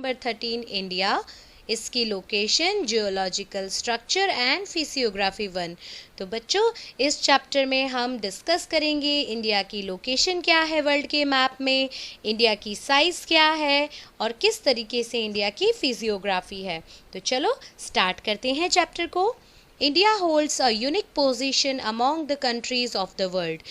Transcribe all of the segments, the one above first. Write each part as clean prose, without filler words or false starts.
Number 13 India, इसकी location, geological structure and physiography 1। तो बच्चों इस चैप्टर में हम डिस्कस करेंगे इंडिया की लोकेशन क्या है वर्ल्ड के मैप में, इंडिया की साइज़ क्या है और किस तरीके से इंडिया की फिजियोग्राफी है। तो चलो स्टार्ट करते हैं चैप्टर को। India holds a unique position among the countries of the world.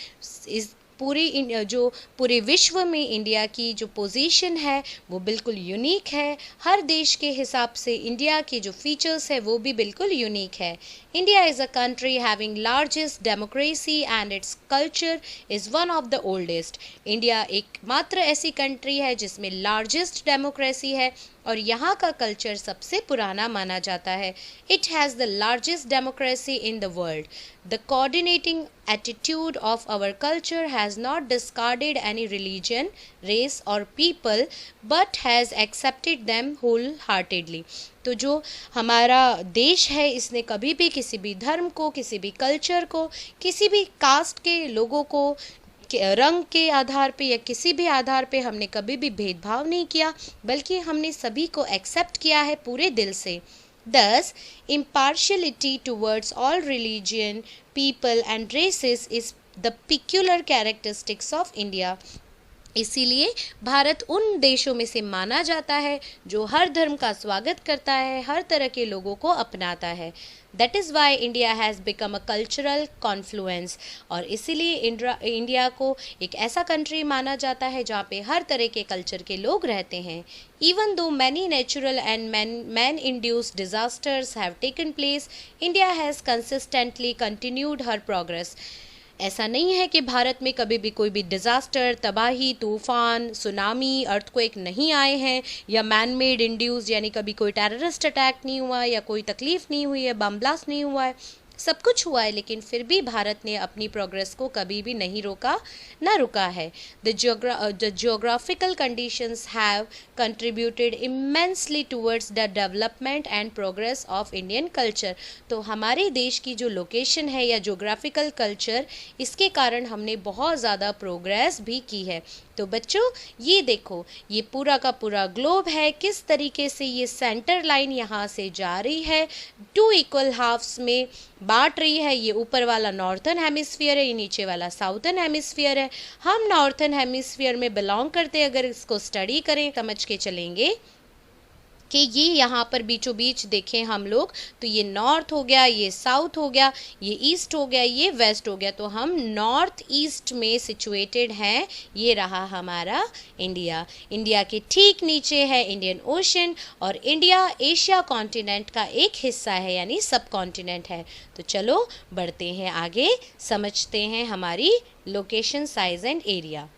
इस पूरे विश्व में इंडिया की जो पोजीशन है वो बिल्कुल यूनिक है। हर देश के हिसाब से इंडिया के जो फीचर्स है वो भी बिल्कुल यूनिक है। India is a country having largest democracy and its culture is one of the oldest. India एकमात्र ऐसी कंट्री है जिसमें लार्जेस्ट डेमोक्रेसी है और यहाँ का कल्चर सबसे पुराना माना जाता है। It has the largest democracy in the world. The coordinating attitude of our culture has not discarded any religion, race or people but has accepted them wholeheartedly। तो जो हमारा देश है इसने कभी भी किसी भी धर्म को, किसी भी कल्चर को, किसी भी कास्ट के लोगों को रंग के आधार पे या किसी भी आधार पे हमने कभी भी भेदभाव नहीं किया, बल्कि हमने सभी को एक्सेप्ट किया है पूरे दिल से। Thus, impartiality towards all religion, people and races is the peculiar characteristics of India। इसीलिए भारत उन देशों में से माना जाता है जो हर धर्म का स्वागत करता है, हर तरह के लोगों को अपनाता है। That is why India has become a cultural Confluence. और इसीलिए इंडिया को एक ऐसा कंट्री माना जाता है जहाँ पे हर तरह के कल्चर के लोग रहते हैं। Even though many natural and man-induced disasters have taken place, India has consistently continued her progress। ऐसा नहीं है कि भारत में कभी भी कोई भी डिज़ास्टर, तबाही, तूफ़ान, सुनामी, अर्थक्वेक नहीं आए हैं, या मैन मेड इंड्यूस यानी कभी कोई टेररिस्ट अटैक नहीं हुआ, या कोई तकलीफ़ नहीं हुई है, बम ब्लास्ट नहीं हुआ है। सब कुछ हुआ है, लेकिन फिर भी भारत ने अपनी प्रोग्रेस को कभी भी नहीं रोका, ना रुका है। The geographical conditions have contributed immensely towards the development and progress of Indian culture. तो हमारे देश की जो लोकेशन है या जियोग्राफिकल कल्चर, इसके कारण हमने बहुत ज़्यादा प्रोग्रेस भी की है। तो बच्चों ये देखो, ये पूरा का पूरा ग्लोब है, किस तरीके से ये सेंटर लाइन यहाँ से जा रही है, 2 इक्वल हाफ्स में बांट रही है। ये ऊपर वाला नॉर्थन हेमिस्फीयर है, ये नीचे वाला साउथर्न हेमिस्फीयर है। हम नॉर्थन हेमिस्फीयर में बिलोंग करते हैं। अगर इसको स्टडी करें, समझ के चलेंगे कि ये यहाँ पर बीचों बीच देखें हम लोग, तो ये नॉर्थ हो गया, ये साउथ हो गया, ये ईस्ट हो गया, ये वेस्ट हो गया। तो हम नॉर्थ ईस्ट में सिचुएटेड हैं। ये रहा हमारा इंडिया। इंडिया के ठीक नीचे है इंडियन ओशन, और इंडिया एशिया कॉन्टिनेंट का एक हिस्सा है, यानी सब कॉन्टिनेंट है। तो चलो बढ़ते हैं आगे, समझते हैं हमारी location, size and area.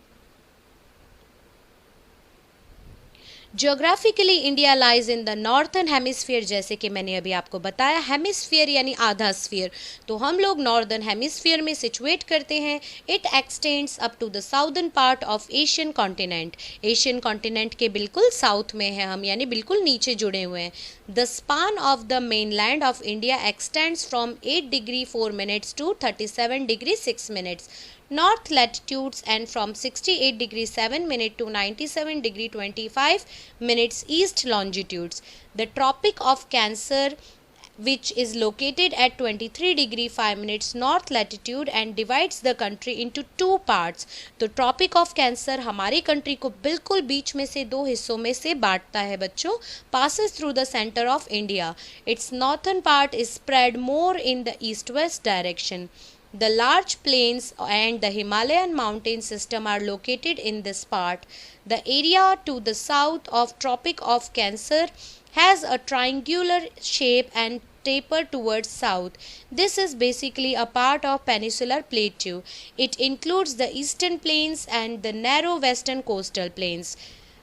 Geographically India lies in the northern hemisphere. जैसे कि मैंने अभी आपको बताया, हेमिस्फीयर यानी आधा स्फीयर, तो हम लोग नॉर्दर्न हेमिस्फीयर में सिचुएट करते हैं। It extends up to the southern part of Asian continent. Asian continent के बिल्कुल साउथ में है हम, यानी बिल्कुल नीचे जुड़े हुए हैं। The span of the mainland of India extends from 8 degree 4 minutes to 37 degree 6 minutes north latitudes, and from 68 degree 7 minute to 97 degree 25 minutes east longitudes. The Tropic of Cancer, which is located at 23 degree 5 minutes north latitude and divides the country into 2 parts। तो tropic of cancer हमारी country को बिल्कुल बीच में से 2 हिस्सों में से बांटता है बच्चों। passes through the center of India. Its northern part is spread more in the east-west direction. The large plains and the Himalayan mountain system are located in this part. The area to the south of Tropic of Cancer has a triangular shape and taper towards south. This is basically a part of peninsular plateau. It includes the eastern plains and the narrow western coastal plains.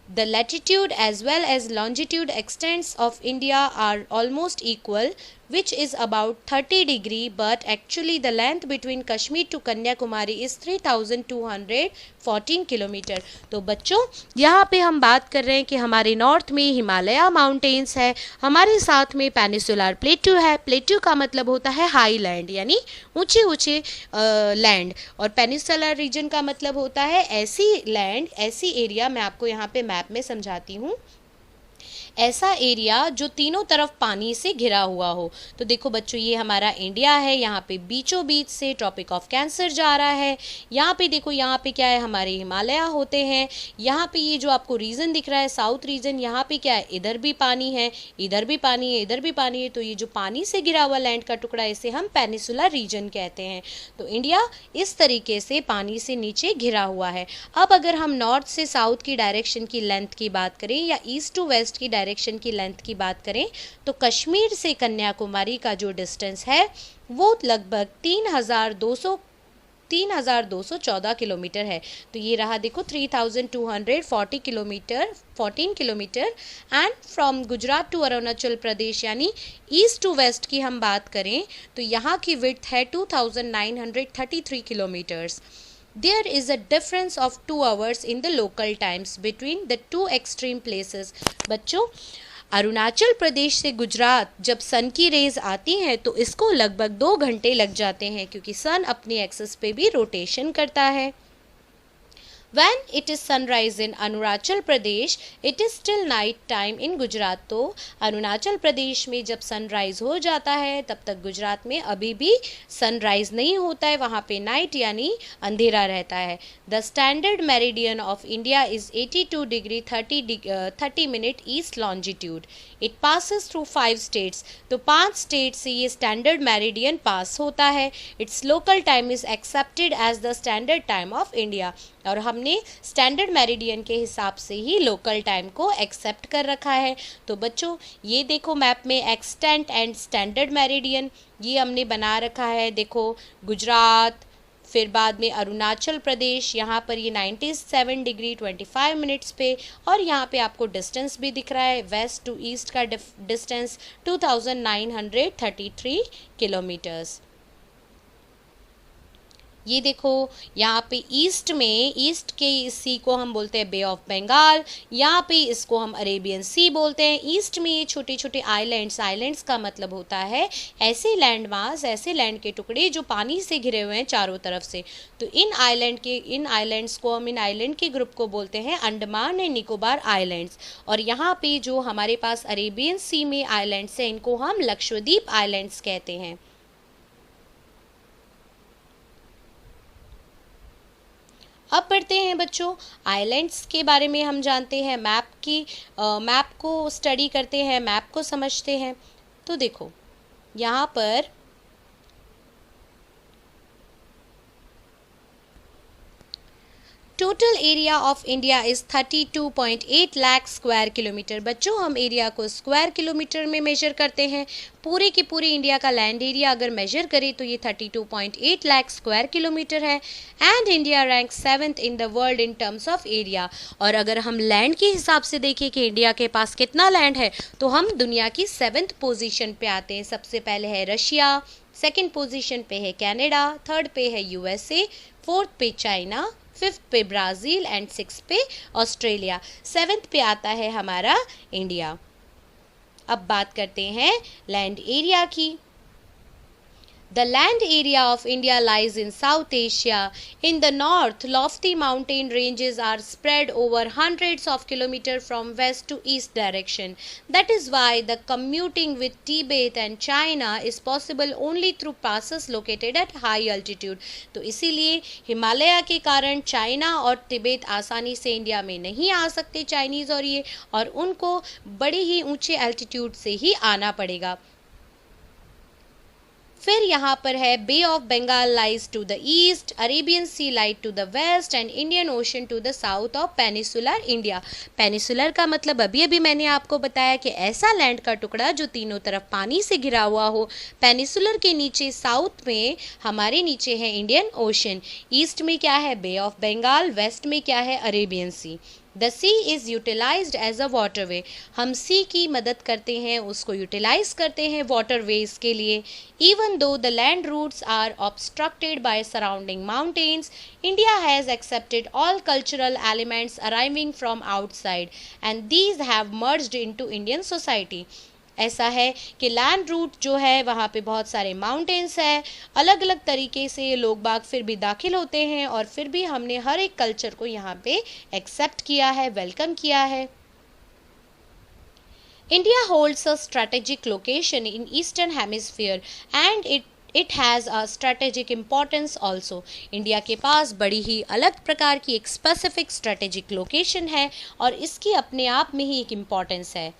The latitude as well as longitude extents of India are almost equal, which is about 30 degree, but actually the length between Kashmir to Kanyakumari is 3214 kilometre. तो बच्चों यहाँ पे हम बात कर रहे हैं कि हमारे नॉर्थ में हिमालय माउंटेन्स है, हमारे साथ में पेनिसुलर प्लेट्यू है। प्लेट्यू का मतलब होता है हाई लैंड, यानी ऊंचे ऊंचे लैंड, और पेनिसुलर रीजन का मतलब होता है ऐसी लैंड, ऐसी एरिया। मैं आपको यहाँ पे मैप में समझाती हूँ। ऐसा एरिया जो तीनों तरफ पानी से घिरा हुआ हो। तो देखो बच्चों, ये हमारा इंडिया है, यहाँ पे बीचों बीच से ट्रॉपिक ऑफ कैंसर जा रहा है। यहाँ पे देखो, यहाँ पे क्या है, हमारे हिमालय होते हैं। यहाँ पे ये जो आपको रीजन दिख रहा है साउथ रीजन, यहाँ पे क्या है, इधर भी पानी है, इधर भी पानी है, इधर भी पानी है। तो ये जो पानी से घिरा हुआ लैंड का टुकड़ा, इसे हम पेनिसुलर रीजन कहते हैं। तो इंडिया इस तरीके से पानी से नीचे घिरा हुआ है। अब अगर हम नॉर्थ से साउथ की डायरेक्शन की लेंथ की बात करें या ईस्ट टू वेस्ट की डायरेक्शन की लेंथ की बात करें, तो कश्मीर से कन्याकुमारी का जो डिस्टेंस है वो लगभग 3,214 किलोमीटर है। तो ये रहा देखो 3,240 kilometre, 14 kilometre. And from Gujarat to Arunachal Pradesh यानी ईस्ट टू वेस्ट की हम बात करें तो यहाँ की विड्थ है 2,933 kilometres. There is a difference of 2 hours in the local times between the two extreme places. बच्चों, अरुणाचल प्रदेश से गुजरात जब सन की रेज आती हैं तो इसको लगभग 2 घंटे लग जाते हैं, क्योंकि सन अपनी एक्सिस पे भी रोटेशन करता है। When it is sunrise in Arunachal Pradesh, it is still night time in Gujarat. तो अरुणाचल प्रदेश में जब सनराइज हो जाता है तब तक गुजरात में अभी भी सनराइज नहीं होता है, वहाँ पे नाइट यानी अंधेरा रहता है। The standard meridian of India is 82 degree 30 minute east longitude. It passes through 5 states. तो 5 स्टेट से ये स्टैंडर्ड मेरिडियन पास होता है। Its local time is accepted as the standard time of India. और हमने स्टैंडर्ड मेरिडियन के हिसाब से ही लोकल टाइम को एक्सेप्ट कर रखा है। तो बच्चों, ये देखो मैप में एक्सटेंट एंड स्टैंडर्ड मेरिडियन ये हमने बना रखा है। देखो गुजरात, फिर बाद में अरुणाचल प्रदेश, यहाँ पर ये 97 डिग्री 25 मिनट्स पे, और यहाँ पे आपको डिस्टेंस भी दिख रहा है, वेस्ट टू ईस्ट का डिस्टेंस 2,933 किलोमीटर्स। ये देखो यहाँ पे ईस्ट में, ईस्ट के सी को हम बोलते हैं बे ऑफ बंगाल, यहाँ पे इसको हम अरेबियन सी बोलते हैं। ईस्ट में ये छोटे छोटे आइलैंड्स, आइलैंड्स का मतलब होता है ऐसे लैंड मास, ऐसे लैंड के टुकड़े जो पानी से घिरे हुए हैं चारों तरफ से। तो इन आइलैंड्स को हम, इन आइलैंड के ग्रुप को बोलते हैं अंडमान एंड निकोबार आइलैंड्स। और यहाँ पे जो हमारे पास अरेबियन सी में आइलैंड्स हैं इनको हम लक्षद्वीप आइलैंड्स कहते हैं। अब बढ़ते हैं बच्चों, आइलैंड्स के बारे में हम जानते हैं, मैप को स्टडी करते हैं, मैप को समझते हैं। तो देखो यहाँ पर total area of India is 32.8 lakh square kilometre. बच्चों, हम एरिया को स्क्वायर किलोमीटर में मेजर करते हैं। पूरे के पूरे इंडिया का लैंड एरिया अगर मेजर करें तो ये 32.8 लाख स्क्वायर किलोमीटर है। And India rank 7th in the world in terms of area. और अगर हम लैंड के हिसाब से देखें कि इंडिया के पास कितना लैंड है, तो हम दुनिया की 7th पोजीशन पे आते हैं। सबसे पहले है रशिया, सेकेंड पोजीशन पे है कनाडा, थर्ड पे है यूएसए, फोर्थ पे चाइना, 5th पे ब्राज़ील एंड 6th पे ऑस्ट्रेलिया, 7th पे आता है हमारा इंडिया। अब बात करते हैं लैंड एरिया की। The land area of India lies in South Asia. In the north, lofty mountain ranges are spread over hundreds of kilometers from west to east direction. That is why the commuting with Tibet and China is possible only through passes located at high altitude. तो इसीलिए हिमालय के कारण China और तिब्बत आसानी से India में नहीं आ सकते चाइनीज़ और उनको बड़े ही ऊंचे एल्टीट्यूड से ही आना पड़ेगा। फिर यहाँ पर है Bay of Bengal lies to the east, Arabian Sea lies to the west and Indian Ocean to the south of peninsular India. Peninsular का मतलब अभी अभी मैंने आपको बताया कि ऐसा लैंड का टुकड़ा जो तीनों तरफ पानी से घिरा हुआ हो। पेनिसुलर के नीचे साउथ में हमारे नीचे है इंडियन ओशन, ईस्ट में क्या है बे ऑफ बंगाल, वेस्ट में क्या है Arabian sea. The sea is utilized as a waterway. हम सी की मदद करते हैं, उसको यूटिलाइज करते हैं वाटरवेज के लिए। Even though the land routes are obstructed by surrounding mountains, India has accepted all cultural elements arriving from outside and these have merged into Indian society. ऐसा है कि लैंड रूट जो है वहाँ पे बहुत सारे माउंटेन्स हैं, अलग अलग तरीके से लोग बाग फिर भी दाखिल होते हैं और फिर भी हमने हर एक कल्चर को यहाँ पे एक्सेप्ट किया है, वेलकम किया है। India holds a strategic location in Eastern Hemisphere and it has a strategic importance also. India के पास बड़ी ही अलग प्रकार की एक स्पेसिफिक स्ट्रेटेजिक लोकेशन है और इसकी अपने आप में ही एक इम्पोर्टेंस है.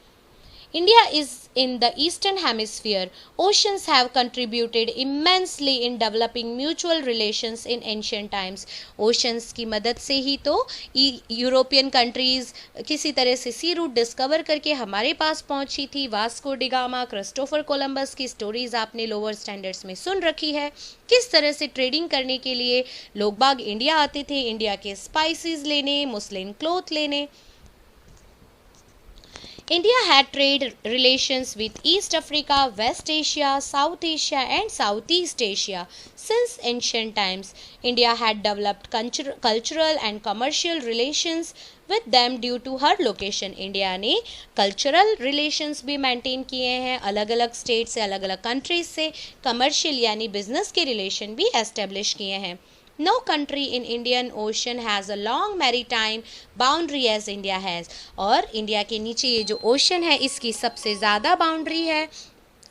India is in the eastern hemisphere. Oceans have contributed immensely in developing mutual relations in ancient times. Oceans की मदद से ही तो यूरोपियन कंट्रीज किसी तरह से सी रूट डिस्कवर करके हमारे पास पहुंची थी. वास्को डिगामा, क्रिस्टोफर कोलंबस की स्टोरीज आपने लोअर स्टैंडर्ड्स में सुन रखी है. किस तरह से ट्रेडिंग करने के लिए लोग बाग इंडिया आते थे, इंडिया के स्पाइसेस लेने, मुस्लिन क्लोथ लेने. India had trade relations with East Africa, West Asia, South Asia and Southeast Asia since ancient times. India had developed cultural and commercial relations with them due to her location. India ने cultural relations भी maintain किए हैं अलग अलग state से, अलग अलग countries से. commercial यानी business के relation भी establish किए हैं. No country in Indian Ocean has a long maritime boundary as India has. और इंडिया के नीचे ये जो ओशन है इसकी सबसे ज़्यादा बाउंड्री है.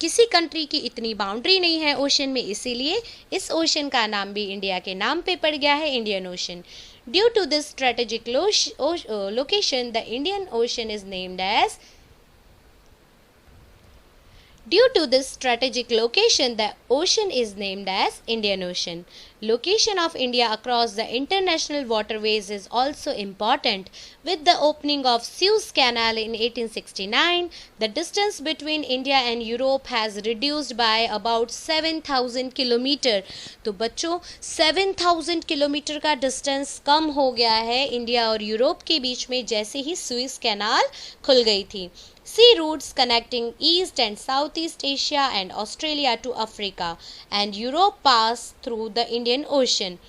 किसी कंट्री की इतनी बाउंड्री नहीं है ओशन में, इसीलिए इस ओशन का नाम भी इंडिया के नाम पे पड़ गया है, Indian ocean. Due to this strategic location the Indian ocean is named as Due to this strategic location, the ocean is named as Indian Ocean. Location of India across the international waterways is also important. With the opening of Suez Canal in 1869, the distance between India and Europe has reduced by about 7,000 kilometre. तो बच्चों 7,000 kilometre का distance कम हो गया है India और Europe के बीच में जैसे ही सुएज कैनाल खुल गई थी. Sea routes connecting East and Southeast Asia and Australia to Africa and Europe pass through the Indian Ocean.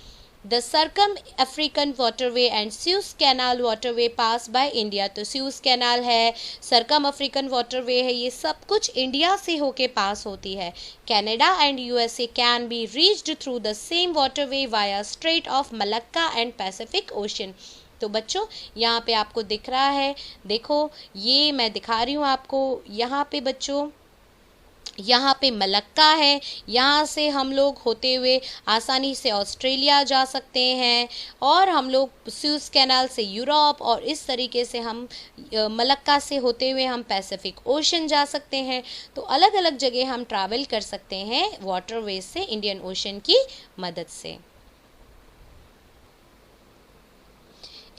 The Circum-African Waterway and Suez Canal Waterway pass by India. तो Suez Canal है, Circum-African Waterway है, ये सब कुछ India से होके पास होती है. Canada and USA can be reached through the same waterway via Strait of Malacca and Pacific Ocean. तो बच्चों यहाँ पे आपको दिख रहा है, देखो ये मैं दिखा रही हूँ आपको. यहाँ पे बच्चों यहाँ पे मलक्का है, यहाँ से हम लोग होते हुए आसानी से ऑस्ट्रेलिया जा सकते हैं और हम लोग सुएज कैनाल से यूरोप और इस तरीके से हम मलक्का से होते हुए हम पैसिफिक ओशन जा सकते हैं. तो अलग अलग जगह हम ट्रैवल कर सकते हैं वाटरवेज से इंडियन ओशन की मदद से.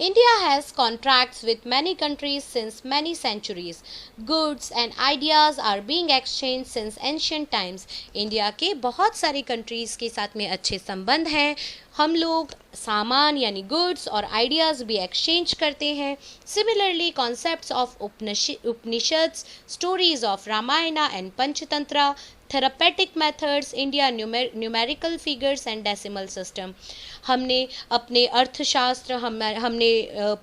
India has contracts with many countries since many centuries. Goods and ideas are being exchanged since ancient times. India के बहुत सारी कंट्रीज़ के साथ में अच्छे संबंध हैं. हम लोग सामान यानी गुड्स और आइडियाज़ भी एक्सचेंज करते हैं. Similarly concepts of Upanishads, stories of Ramayana and Panchatantra, therapeutic methods, India numerical figures and decimal system. हमने अपने अर्थशास्त्र हमने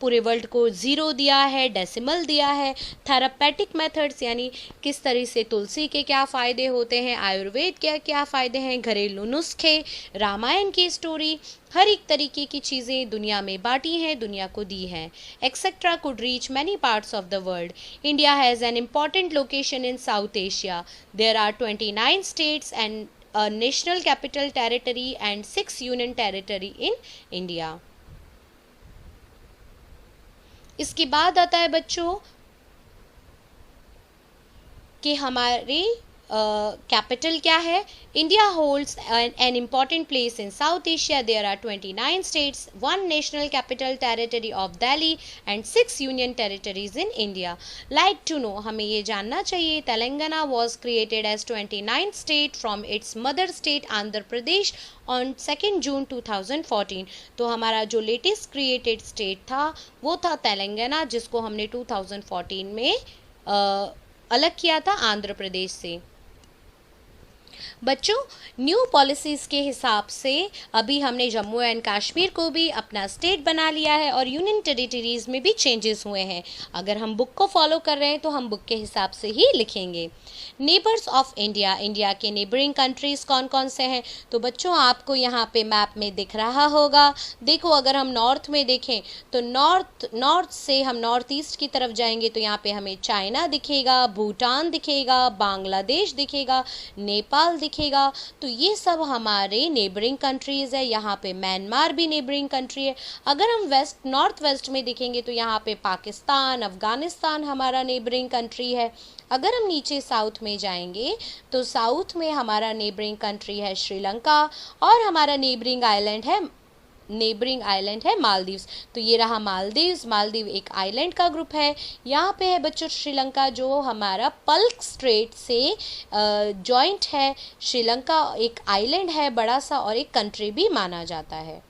पूरे वर्ल्ड को ज़ीरो दिया है, डेसिमल दिया है. थेरापेटिक मेथड्स यानी किस तरह से तुलसी के क्या फ़ायदे होते हैं, आयुर्वेद के क्या फ़ायदे हैं, घरेलू नुस्खे, रामायण की स्टोरी, हर एक तरीके की चीज़ें दुनिया में बांटी हैं, दुनिया को दी हैं. Etcetera could reach many parts of the world. India has an important location in South Asia. There are 29 states and a national capital territory and 6 union territory in India. इसके बाद आता है बच्चों कि हमारे कैपिटल क्या है. India holds an important place in South Asia. There are 29 states, 1 national capital territory of Delhi and 6 union territories in India. Like to know, हमें ये जानना चाहिए. Telangana was created as 29th state from its mother state Andhra Pradesh on 2nd June 2014. तो हमारा जो latest created state था वो था तेलंगाना, जिसको हमने 2014 में अलग किया था आंध्र प्रदेश से. बच्चों, न्यू पॉलिसीज़ के हिसाब से अभी हमने जम्मू एंड कश्मीर को भी अपना स्टेट बना लिया है और यूनियन टेरिटरीज़ में भी चेंजेस हुए हैं। अगर हम बुक को फॉलो कर रहे हैं तो हम बुक के हिसाब से ही लिखेंगे। नेबर्स ऑफ इंडिया, इंडिया के नेबरिंग कंट्रीज़ कौन कौन से हैं? तो बच्चों आपको यहाँ पे मैप में दिख रहा होगा। देखो, अगर हम नॉर्थ में देखें तो नॉर्थ से हम नॉर्थ ईस्ट की तरफ जाएंगे तो यहाँ पे हमें चाइना दिखेगा, भूटान दिखेगा, बांग्लादेश दिखेगा, नेपाल दिखेगा। तो ये सब हमारे नेबरिंग कंट्रीज़ है। यहाँ पे म्यांमार भी नेबरिंग कंट्री है। अगर हम नॉर्थ वेस्ट में देखेंगे तो यहाँ पे पाकिस्तान, अफगानिस्तान हमारा नेबरिंग कंट्री है। अगर हम नीचे साउथ में जाएंगे तो साउथ में हमारा नेबरिंग कंट्री है श्रीलंका और हमारा नेबरिंग आइलैंड है मालदीव्स। तो ये रहा मालदीव एक आइलैंड का ग्रुप है। यहाँ पे है बच्चों श्रीलंका, जो हमारा पल्क स्ट्रेट से जॉइंट है। श्रीलंका एक आइलैंड है बड़ा सा और एक कंट्री भी माना जाता है।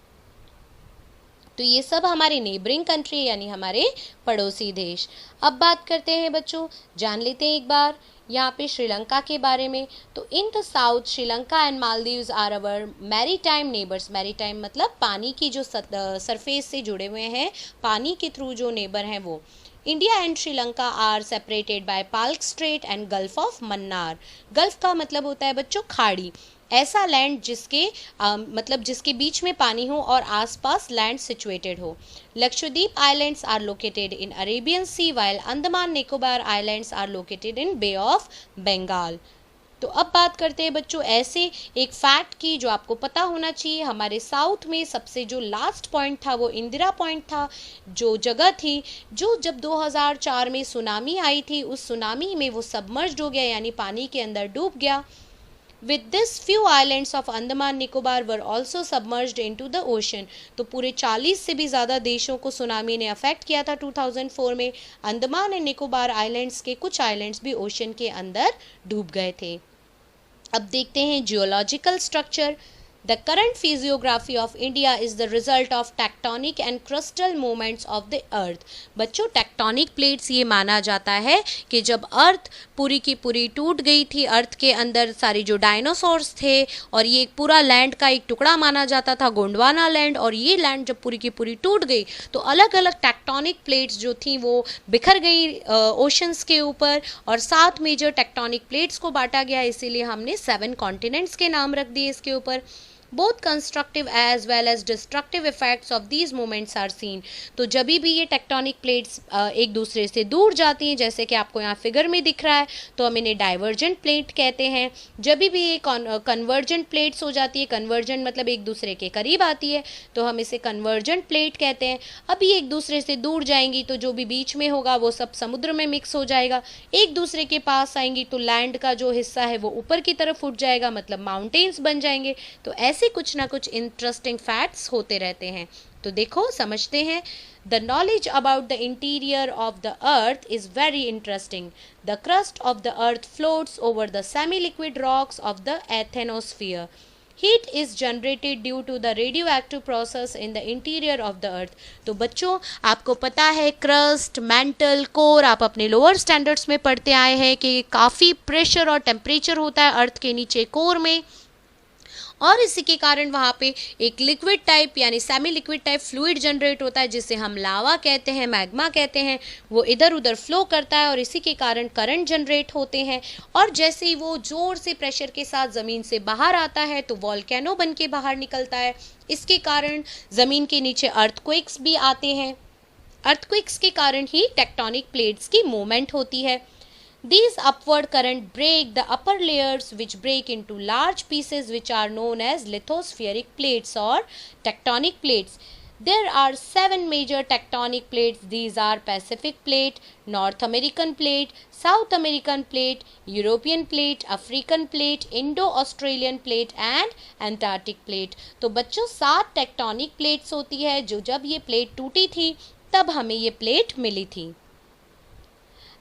तो ये सब हमारे नेबरिंग कंट्री यानी हमारे पड़ोसी देश। अब बात करते हैं बच्चों, जान लेते हैं एक बार यहाँ पे श्रीलंका के बारे में। तो in the south Sri Lanka and Maldives are our maritime neighbours. Maritime मतलब पानी की जो सरफेस से जुड़े हुए हैं, पानी के थ्रू जो नेबर हैं वो। India and Sri Lanka are separated by Palk strait and gulf of Mannar. Gulf का मतलब होता है बच्चों खाड़ी, ऐसा लैंड जिसके बीच में पानी हो और आसपास लैंड सिचुएटेड हो। Lakshadweep islands are located in Arabian sea while Andaman Nicobar islands are located in bay of Bengal. तो अब बात करते हैं बच्चों ऐसे एक फैक्ट की जो आपको पता होना चाहिए। हमारे साउथ में सबसे जो लास्ट पॉइंट था वो इंदिरा पॉइंट था, जो जगह थी जो जब 2004 में सुनामी आई थी, उस सुनामी में वो सबमर्ज्ड हो गया यानी पानी के अंदर डूब गया। With this, few islands of Andaman Nicobar were also submerged into the ocean। तो पूरे 40 से भी ज़्यादा देशों को सुनामी ने अफेक्ट किया था 2004 में। अंडमान एंड निकोबार आइलैंड्स के कुछ आइलैंड्स भी ओशन के अंदर डूब गए थे। अब देखते हैं geological structure. The current physiography of India is the result of tectonic and crustal movements of the earth। बच्चों टेक्टोनिक प्लेट्स ये माना जाता है कि जब अर्थ पूरी की पूरी टूट गई थी, अर्थ के अंदर सारे जो डायनासोर्स थे और ये पूरा लैंड का एक टुकड़ा माना जाता था गोंडवाना लैंड, और ये लैंड जब पूरी की पूरी टूट गई तो अलग अलग टेक्टोनिक प्लेट्स जो थी वो बिखर गई ओशंस के ऊपर और 7 मेजर टेक्टोनिक प्लेट्स को बांटा गया। इसीलिए हमने 7 कॉन्टिनेंट्स के नाम रख दिए इसके ऊपर। Both constructive as well as destructive effects of these movements are seen। तो जब भी ये टेक्टोनिक प्लेट्स एक दूसरे से दूर जाती हैं, जैसे कि आपको यहाँ फिगर में दिख रहा है, तो हम इन्हें डाइवर्जेंट प्लेट कहते हैं। जब भी ये कन्वर्जेंट प्लेट्स हो जाती है, कन्वर्जेंट मतलब एक दूसरे के करीब आती है, तो हम इसे कन्वर्जेंट प्लेट कहते हैं। अभी एक दूसरे से दूर जाएंगी तो जो भी बीच में होगा वो सब समुद्र में मिक्स हो जाएगा। एक दूसरे के पास आएंगी तो लैंड का जो हिस्सा है वो ऊपर की तरफ उठ जाएगा, मतलब माउंटेन्स बन जाएंगे। तो ऐसे कुछ ना कुछ इंटरेस्टिंग फैक्ट्स होते रहते हैं। तो देखो समझते हैं। The knowledge about the interior of the earth is very interesting। The crust of the earth floats over the semi-liquid rocks of the asthenosphere। Heat is generated due to the radioactive process in the interior of the earth। तो बच्चों आपको पता है crust, mental, core, आप अपने lower standards में पढ़ते आए हैं कि काफ़ी प्रेशर और टेम्परेचर होता है अर्थ के नीचे कोर में, और इसी के कारण वहाँ पे एक लिक्विड टाइप यानी semi liquid type fluid generate होता है जिसे हम लावा कहते हैं, मैग्मा कहते हैं। वो इधर उधर फ्लो करता है और इसी के कारण करंट जनरेट होते हैं, और जैसे ही वो जोर से प्रेशर के साथ ज़मीन से बाहर आता है तो वॉल्केनो बन के बाहर निकलता है। इसके कारण ज़मीन के नीचे अर्थक्वेक्स भी आते हैं। अर्थक्वेक्स के कारण ही टेक्टोनिक प्लेट्स की मूवमेंट होती है। These upward current break the upper layers which break into large pieces which are known as lithospheric plates or tectonic plates। There are 7 major tectonic plates। These are Pacific Plate, North American Plate, South American Plate, European Plate, African Plate, Indo-Australian Plate and Antarctic Plate। तो बच्चों 7 tectonic plates होती है जो जब ये plate टूटी थी तब हमें ये प्लेट मिली थी।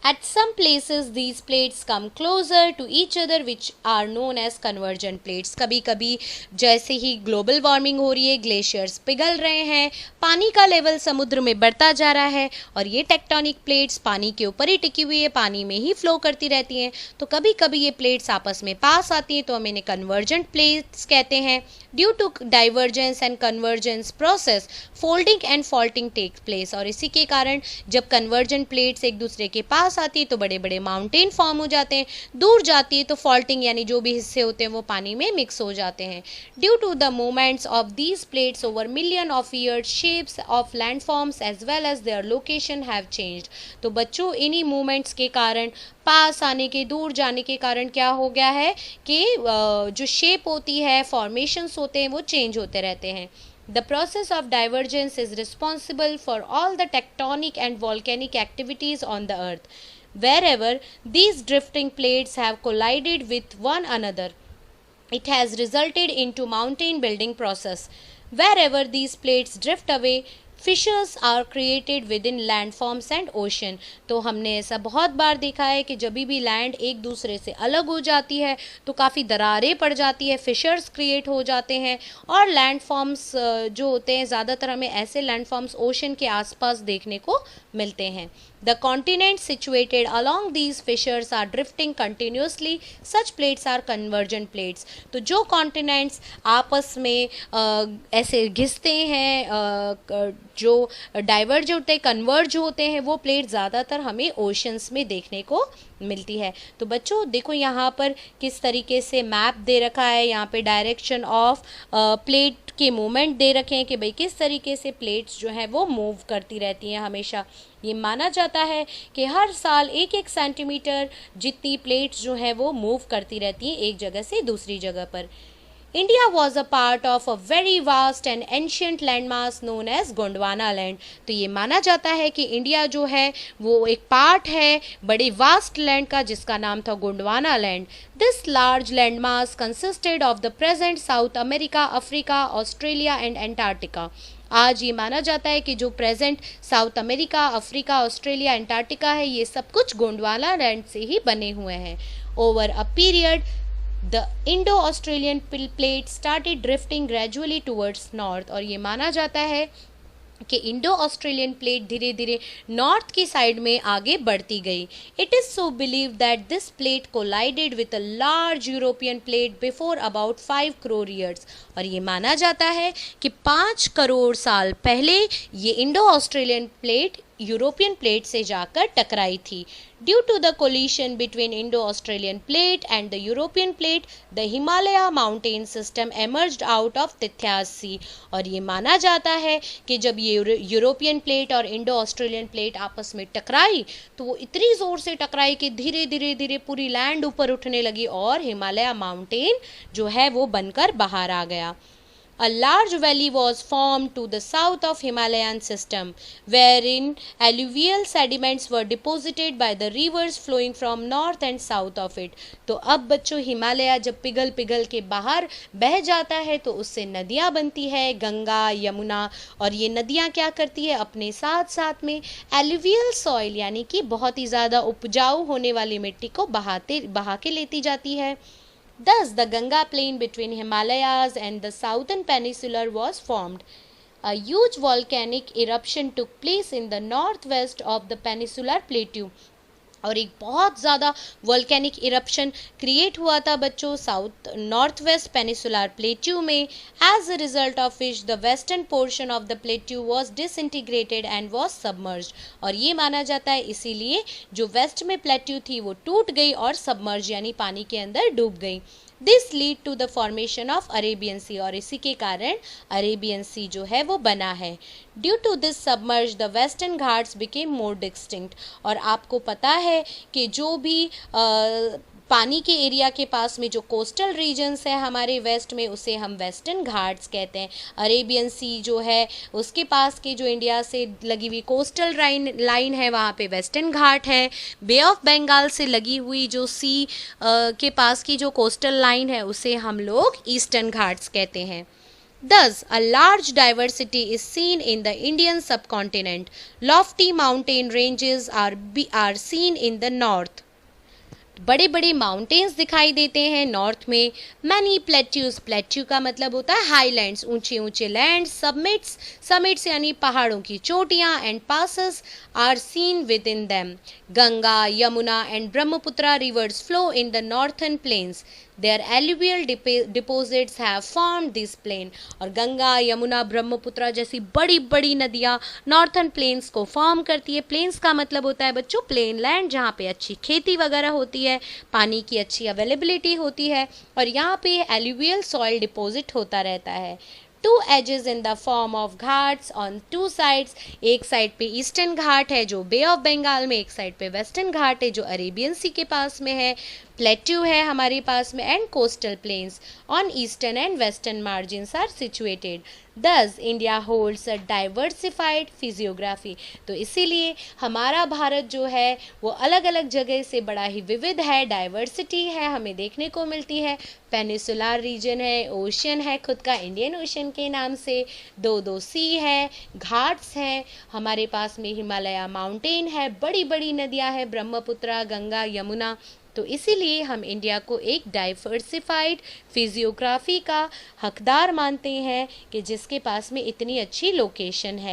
At some places these plates come closer to each other which are known as convergent plates. कभी कभी जैसे ही ग्लोबल वार्मिंग हो रही है, ग्लेशियर्स पिघल रहे हैं, पानी का लेवल समुद्र में बढ़ता जा रहा है और ये टेक्टोनिक प्लेट्स पानी के ऊपर ही टिकी हुई है, पानी में ही फ्लो करती रहती हैं, तो कभी कभी ये प्लेट्स आपस में पास आती हैं तो हम इन्हें कन्वर्जेंट प्लेट्स कहते हैं. Due to divergence and convergence process folding and faulting take place. और इसी के कारण जब कन्वर्जेंट प्लेट्स एक दूसरे के पास आती है तो बड़े बड़े माउंटेन फॉर्म हो जाते हैं, दूर जाती है तो फॉल्टिंग यानी जो भी हिस्से होते हैं वो पानी में मिक्स हो जाते हैं. Due to the movements of these plates over million of years shapes of landforms as well as their location have changed. तो बच्चों इन्हीं मूवमेंट्स के कारण, पास आने के, दूर जाने के कारण क्या हो गया है कि जो शेप होती है, फॉर्मेशंस होते हैं वो चेंज होते रहते हैं. The process of divergence is responsible for all the tectonic and volcanic activities on the earth. Wherever these drifting plates have collided with one another, it has resulted into mountain building process. Wherever these plates drift away, fissures are created within landforms and ocean. तो हमने ऐसा बहुत बार देखा है कि जब भी land एक दूसरे से अलग हो जाती है तो काफ़ी दरारें पड़ जाती है, फिशर्स क्रिएट हो जाते हैं और लैंडफॉर्म्स जो होते हैं, ज़्यादातर हमें ऐसे लैंडफॉर्म्स ओशन के आसपास देखने को मिलते हैं. The continents situated along these fissures are drifting continuously. Such plates are convergent plates. तो जो continents आपस में ऐसे घिसते हैं, जो डाइवर्ज होते हैं, कन्वर्ज होते हैं, वो प्लेट ज़्यादातर हमें ओशंस में देखने को मिलती है. तो बच्चों देखो यहाँ पर किस तरीके से मैप दे रखा है, यहाँ पे डायरेक्शन ऑफ प्लेट के मूवमेंट दे रखे हैं कि भाई किस तरीके से प्लेट्स जो है वो मूव करती रहती हैं हमेशा. ये माना जाता है कि हर साल 1-1 सेंटीमीटर जितनी प्लेट्स जो है वो मूव करती रहती हैं एक जगह से दूसरी जगह पर. India was a part of a very vast and ancient landmass known as Gondwana land. तो ये माना जाता है कि इंडिया जो है वो एक पार्ट है बड़े वास्ट लैंड का जिसका नाम था Gondwana land. This large landmass consisted of the present South America, Africa, Australia and Antarctica. आज ये माना जाता है कि जो present south America, Africa, Australia, Antarctica है, ये सब कुछ गोंडवाना लैंड से ही बने हुए हैं. Over a period The Indo-Australian plate started drifting gradually towards north. और ये माना जाता है कि इंडो ऑस्ट्रेलियन प्लेट धीरे धीरे नॉर्थ की साइड में आगे बढ़ती गई. It is so believe that this plate collided with a large European plate before about 5 crore years. और ये माना जाता है कि 5 करोड़ साल पहले ये Indo Australian plate European plate से जाकर टकराई थी. Due to the collision between Indo Australian plate and the European plate, the Himalaya mountain system emerged out of Tethys Sea. और ये माना जाता है कि जब ये यूरोपियन प्लेट और इंडो ऑस्ट्रेलियन प्लेट आपस में टकराई तो वो इतनी ज़ोर से टकराई कि धीरे धीरे धीरे पूरी लैंड ऊपर उठने लगी और हिमालय माउंटेन जो है वो बनकर बाहर आ गया. A large valley was formed to the south of Himalayan system, wherein alluvial sediments were deposited by the rivers flowing from north and south of it. तो अब बच्चों हिमालय जब पिघल पिघल के बाहर बह जाता है तो उससे नदियाँ बनती है, गंगा, यमुना. और ये नदियाँ क्या करती है, अपने साथ साथ में एलुवियल सॉइल यानी कि बहुत ही ज़्यादा उपजाऊ होने वाली मिट्टी को बहा के लेती जाती है. Thus, the Ganga plain between Himalayas and the southern peninsula was formed. A huge volcanic eruption took place in the northwest of the peninsular plateau. और एक बहुत ज़्यादा वोल्केनिक इरप्शन क्रिएट हुआ था बच्चों south north west peninsular plateau में. As a result of which the western portion of the plateau was disintegrated and was submerge. और ये माना जाता है इसीलिए जो वेस्ट में प्लेट्यू थी वो टूट गई और सबमर्ज यानी पानी के अंदर डूब गई. This lead to the formation of Arabian Sea. और इसी के कारण अरेबियन सी जो है वो बना है. Due to this submerge the western Ghats became more distinct. और आपको पता है कि जो भी पानी के एरिया के पास में जो कोस्टल रीजन्स है हमारे वेस्ट में उसे हम वेस्टर्न घाट्स कहते हैं. अरेबियन सी जो है उसके पास के जो इंडिया से लगी हुई कोस्टल लाइन है वहाँ पे वेस्टर्न घाट है. बे ऑफ बंगाल से लगी हुई जो सी के पास की जो कोस्टल लाइन है उसे हम लोग ईस्टर्न घाट्स कहते हैं. Thus, a large diversity is seen in the Indian subcontinent. Lofty mountain ranges are seen in the north. बड़े बड़े माउंटेन्स दिखाई देते हैं नॉर्थ में. मैनी प्लेट्यूज, प्लेट्यू का मतलब होता है हाईलैंड्स, ऊंचे ऊंचे लैंड. समिट्स, समिट्स यानी पहाड़ों की चोटियां. And passes are seen within them. Ganga, Yamuna and Brahmaputra rivers flow in the northern plains. Their alluvial deposits have formed this plain. और गंगा, यमुना, ब्रह्मपुत्र जैसी बड़ी बड़ी नदियाँ नॉर्थर्न प्लेन्स को फॉर्म करती है. प्लेन्स का मतलब होता है बच्चों प्लेन लैंड, जहाँ पे अच्छी खेती वगैरह होती है, पानी की अच्छी अवेलेबिलिटी होती है, और यहाँ पे एल्यूवियल सॉइल डिपॉजिट होता रहता है. Two edges in the form of Ghats on two sides. एक साइड पे ईस्टर्न घाट है जो बे ऑफ बंगाल में, एक साइड पे वेस्टर्न घाट है जो अरेबियन सी के पास में है. प्लेट्यू है हमारे पास में. And coastal plains on eastern and western margins are situated. Thus India holds a diversified physiography. तो इसीलिए हमारा भारत जो है वो अलग अलग जगह से बड़ा ही विविध है. डाइवर्सिटी है हमें देखने को मिलती है. पेनिसुलर रीजन है, ओशन है खुद का इंडियन ओशन के नाम से, दो सी है, घाट्स हैं हमारे पास में, हिमालय माउंटेन है, बड़ी बड़ी नदियाँ हैं ब्रह्मपुत्र, गंगा, यमुना. तो इसीलिए हम इंडिया को एक डाइवर्सिफाइड फिजियोग्राफी का हकदार मानते हैं कि जिसके पास में इतनी अच्छी लोकेशन है.